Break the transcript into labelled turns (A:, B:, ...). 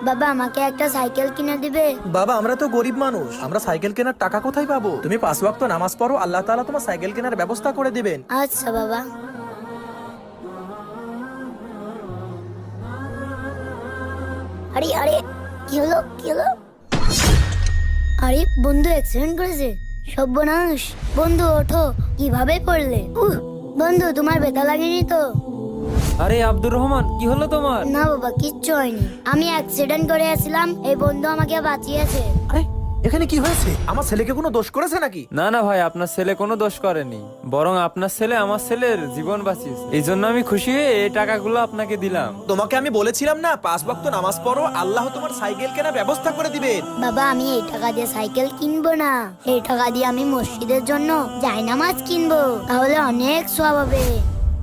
A: বাবা আমাকে একটা সাইকেল কিনে দিবে?
B: বাবা আমরা তো গরিব মানুষ, আমরা সাইকেল কেনার টাকা কোথায় পাবো? তুমি 5 ওয়াক্ত নামাজ পড়ো, আল্লাহ তাআলা তোমার সাইকেল কেনার ব্যবস্থা করে দিবেন।
A: আচ্ছা বাবা। আরে আরে, কি হলো কি হলো? আরে বন্ধু অ্যাক্সিডেন্ট করেছে, সর্বনাশ। বন্ধু ওঠো, কিভাবে পড়লে? বন্ধু তোমার ব্যথা লাগেনি তো?
C: আরে আব্দুর রহমান, কি হলো তোমার?
A: না বাবা, কিচ্ছু হয়নি। আমি অ্যাক্সিডেন্ট করে আসছিলাম, এই বন্ধু আমাকে বাঁচিয়েছে।
B: আরে এখানে কি হয়েছে? আমার ছেলেকে কোনো দোষ করেছে নাকি?
C: না না ভাই, আপনার ছেলে কোনো দোষ করেনি, বরং আপনার ছেলে আমার ছেলের জীবন বাঁচিয়েছে। এই জন্য আমি খুশি হয়ে এই টাকাগুলো আপনাকে দিলাম।
B: তোমাকে আমি বলেছিলাম না 5 ওয়াক্ত নামাজ পড়ো, আল্লাহ তোমার সাইকেল কেনার ব্যবস্থা করে দিবেন।
A: বাবা আমি এই টাকা দিয়ে সাইকেল কিনবো না, এই টাকা দিয়ে আমি মসজিদের জন্য জায়নামাজ কিনবো, তাহলে অনেক সওয়াব হবে।